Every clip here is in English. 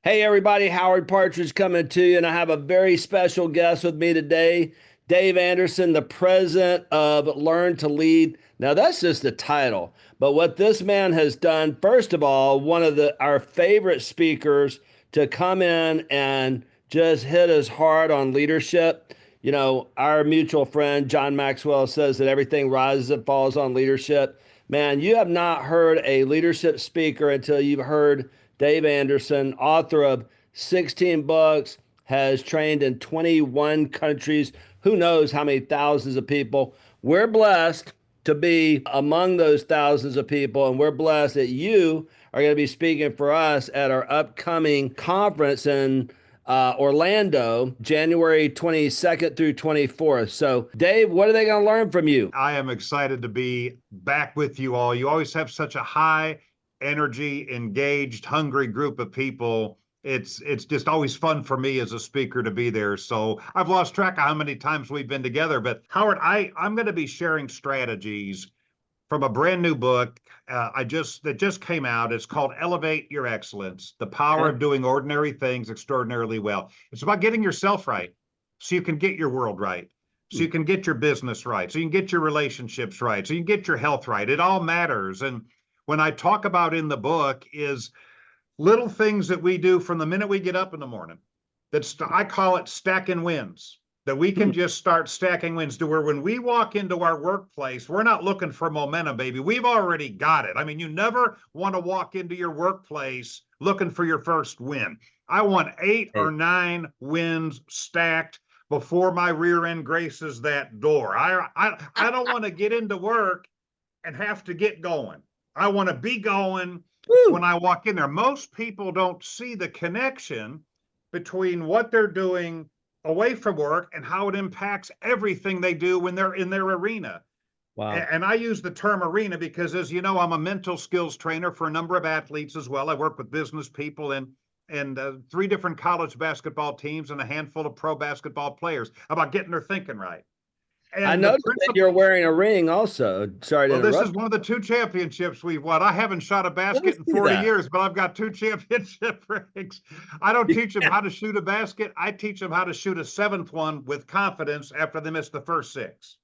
Hey everybody, Howard Partridge coming to you, and I have a very special guest with me today, Dave Anderson, the president of Learn to Lead. Now that's just the title, but what this man has done, first of all, one of our favorite speakers to come in and just hit us hard on leadership. You know, our mutual friend John Maxwell says that everything rises and falls on leadership. Man, you have not heard a leadership speaker until you've heard Dave Anderson, author of 16 books, has trained in 21 countries. Who knows how many thousands of people? We're blessed to be among those thousands of people, and we're blessed that you are going to be speaking for us at our upcoming conference in Orlando, January 22nd through 24th. So, Dave, what are they going to learn from you? I am excited to be back with you all. You always have such a high energy, engaged, hungry group of people. It's just always fun for me as a speaker to be there. So I've lost track of how many times we've been together. But Howard, I'm going to be sharing strategies from a brand new book that just came out. It's called Elevate Your Excellence: The Power of Doing Ordinary Things Extraordinarily Well. It's about getting yourself right so you can get your world right, so you can get your business right, so you can get your relationships right, so you can get your health right. It all matters. And when I talk about in the book is little things that we do from the minute we get up in the morning. I call it stacking wins, that we can just start stacking wins to where when we walk into our workplace, we're not looking for momentum, baby. We've already got it. I mean, you never want to walk into your workplace looking for your first win. I want 8 or 9 wins stacked before my rear end graces that door. I don't want to get into work and have to get going. I want to be going when I walk in there. Most people don't see the connection between what they're doing away from work and how it impacts everything they do when they're in their arena. Wow. And I use the term arena because, as you know, I'm a mental skills trainer for a number of athletes as well. I work with business people and 3 different college basketball teams and a handful of pro basketball players about getting their thinking right. And I noticed that you're wearing a ring also. Sorry to interrupt. Well, this is one of the 2 championships we've won. I haven't shot a basket in 40 years, but I've got 2 championship rings. I don't teach them how to shoot a basket. I teach them how to shoot a 7th one with confidence after they miss the first 6.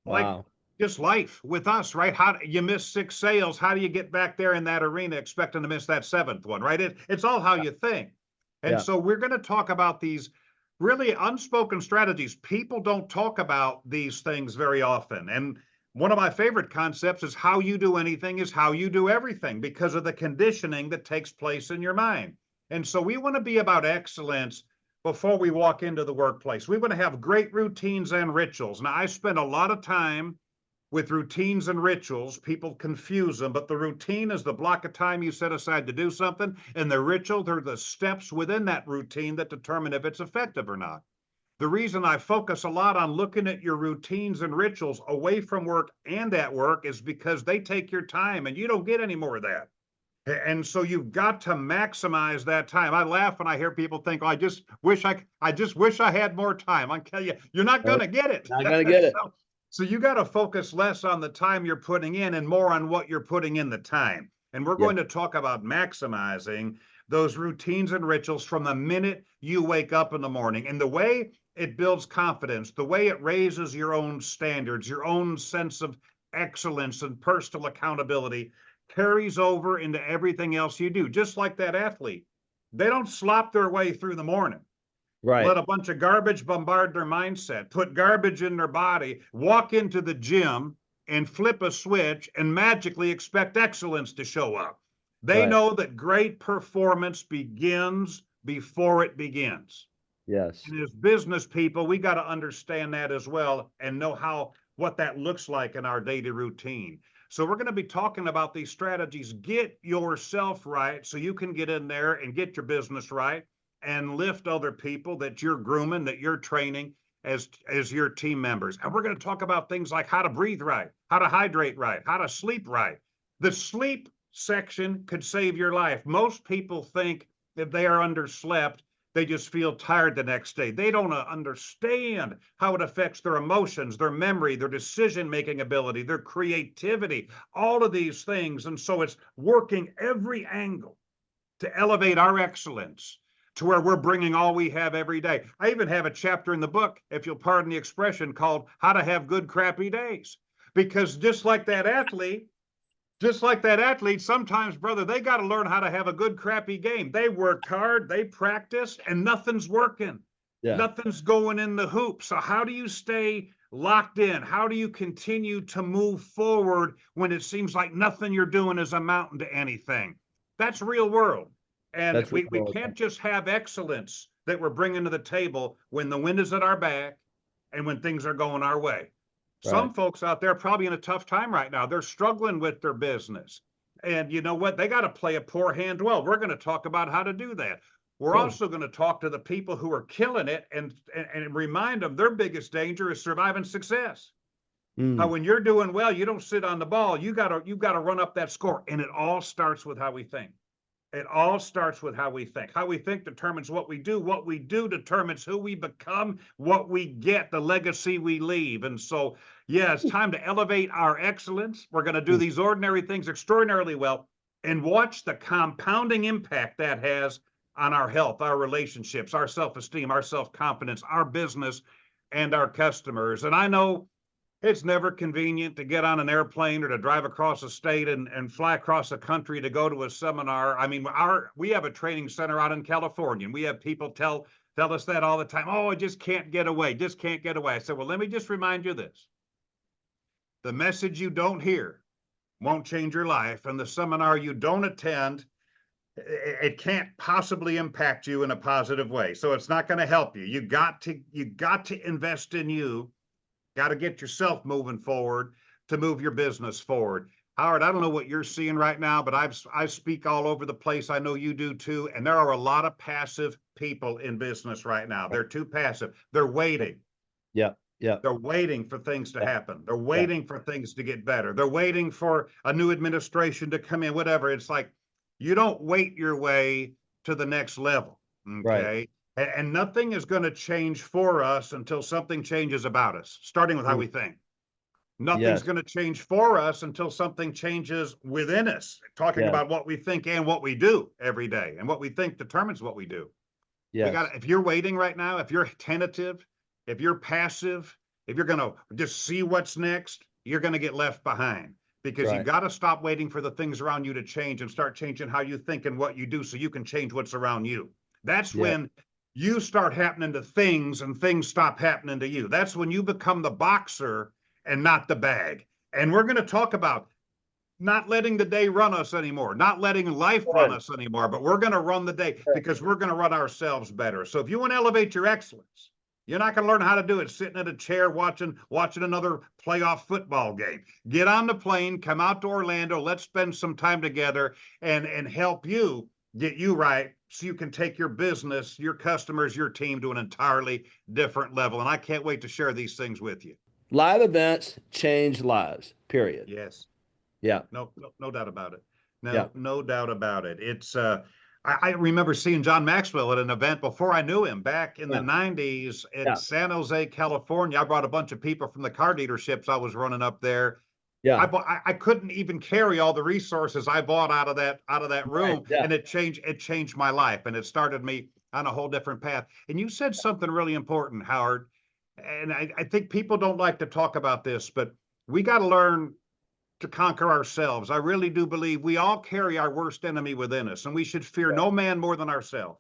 Wow. Like just life with us, right? How you miss 6 sales? How do you get back there in that arena expecting to miss that 7th one, right? It's all how you think. And so we're going to talk about these really unspoken strategies. People don't talk about these things very often. And one of my favorite concepts is how you do anything is how you do everything, because of the conditioning that takes place in your mind. And so we want to be about excellence before we walk into the workplace. We want to have great routines and rituals. Now, I spend a lot of time with routines and rituals. People confuse them, but the routine is the block of time you set aside to do something, and the ritual, they're the steps within that routine that determine if it's effective or not. The reason I focus a lot on looking at your routines and rituals away from work and at work is because they take your time, and you don't get any more of that. And so you've got to maximize that time. I laugh when I hear people think, "Oh, I just wish I had more time." I tell you, you're not going to get it. Not going to get it. So you got to focus less on the time you're putting in and more on what you're putting in the time. And we're going to talk about maximizing those routines and rituals from the minute you wake up in the morning, and the way it builds confidence, the way it raises your own standards, your own sense of excellence and personal accountability carries over into everything else you do. Just like that athlete, they don't slop their way through the morning. Right. Let a bunch of garbage bombard their mindset, put garbage in their body, walk into the gym and flip a switch and magically expect excellence to show up. They know that great performance begins before it begins. Yes. And as business people, we got to understand that as well and know what that looks like in our daily routine. So we're going to be talking about these strategies. Get yourself right so you can get in there and get your business right and lift other people that you're grooming, that you're training as your team members. And we're going to talk about things like how to breathe right, how to hydrate right, how to sleep right. The sleep section could save your life. Most people think if they are underslept, they just feel tired the next day. They don't understand how it affects their emotions, their memory, their decision-making ability, their creativity, all of these things. And so it's working every angle to elevate our excellence to where we're bringing all we have every day. I even have a chapter in the book, if you'll pardon the expression, called How to Have Good Crappy Days. Because just like that athlete, sometimes, brother, they got to learn how to have a good crappy game. They worked hard, they practiced, and nothing's working. Yeah. Nothing's going in the hoop. So how do you stay locked in? How do you continue to move forward when it seems like nothing you're doing is amounting to anything? That's real world. And That's we real. can't just have excellence that we're bringing to the table when the wind is at our back and when things are going our way. Some Right. folks out there are probably in a tough time right now. They're struggling with their business. And you know what? They got to play a poor hand well. We're going to talk about how to do that. We're Good. also going to talk to the people who are killing it and remind them their biggest danger is surviving success. How when you're doing well, you don't sit on the ball. You gotta run up that score. And it all starts with how we think. It all starts with how we think. How we think determines what we do. What we do determines who we become, what we get, the legacy we leave. And so, yeah, it's time to elevate our excellence. We're going to do these ordinary things extraordinarily well and watch the compounding impact that has on our health, our relationships, our self-esteem, our self-confidence, our business, and our customers. And I know it's never convenient to get on an airplane or to drive across a state and fly across the country to go to a seminar. I mean, we have a training center out in California, and we have people tell us that all the time. Oh, I just can't get away, just can't get away. I said, well, let me just remind you this. The message you don't hear won't change your life, and the seminar you don't attend, it can't possibly impact you in a positive way. So it's not going to help you. You got to invest in you. Got to get yourself moving forward to move your business forward. Howard, I don't know what you're seeing right now, but I speak all over the place. I know you do too. And there are a lot of passive people in business right now. They're too passive. They're waiting. Yeah. Yeah. They're waiting for things to Yeah. happen. They're waiting for things to get better. They're waiting for a new administration to come in, whatever. It's like you don't wait your way to the next level. Okay. Right. And nothing is going to change for us until something changes about us, starting with how we think. Nothing's Yes. going to change for us until something changes within us, talking Yes. about what we think and what we do every day. And what we think determines what we do. Yes. If you're waiting right now, if you're tentative, if you're passive, if you're going to just see what's next, you're going to get left behind. Because you got to stop waiting for the things around you to change and start changing how you think and what you do so you can change what's around you. That's when you start happening to things and things stop happening to you. That's when you become the boxer and not the bag. And we're going to talk about not letting the day run us anymore, not letting life run us anymore, but we're going to run the day because we're going to run ourselves better. So if you want to elevate your excellence, you're not going to learn how to do it sitting at a chair watching another playoff football game. Get on the plane, come out to Orlando. Let's spend some time together and help you get you right so you can take your business, your customers, your team to an entirely different level. And I can't wait to share these things with you. Live events change lives, period. Yes. Yeah. No doubt about it. Yeah. No doubt about it. It's I remember seeing John Maxwell at an event before I knew him back in the 90s in San Jose, California. I brought a bunch of people from the car dealerships I was running up there. Yeah. I couldn't even carry all the resources I bought out of that room. And it changed my life, and it started me on a whole different path. And you said something really important, Howard. And I think people don't like to talk about this, but we got to learn to conquer ourselves. I really do believe we all carry our worst enemy within us, and we should fear no man more than ourselves.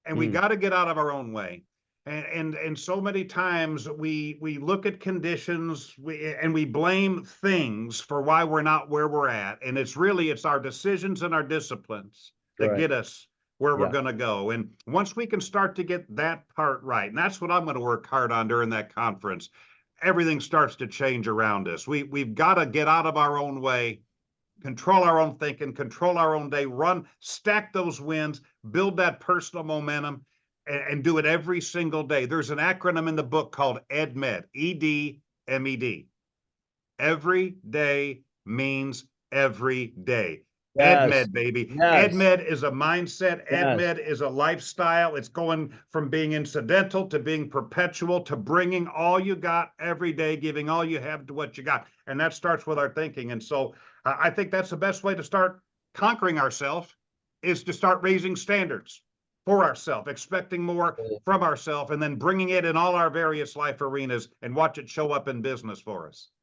And we got to get out of our own way. And so many times we look at conditions and we blame things for why we're not where we're at. And it's our decisions and our disciplines that get us where we're going to go. And once we can start to get that part right, and that's what I'm going to work hard on during that conference, everything starts to change around us. We've got to get out of our own way, control our own thinking, control our own day, stack those wins, build that personal momentum, and do it every single day. There's an acronym in the book called EDMED, EDMED. Every day means every day. EDMED, baby. EDMED is a mindset. EDMED is a lifestyle. It's going from being incidental to being perpetual to bringing all you got every day, giving all you have to what you got. And that starts with our thinking. And so I think that's the best way to start conquering ourselves is to start raising standards for ourselves, expecting more from ourselves, and then bringing it in all our various life arenas and watch it show up in business for us.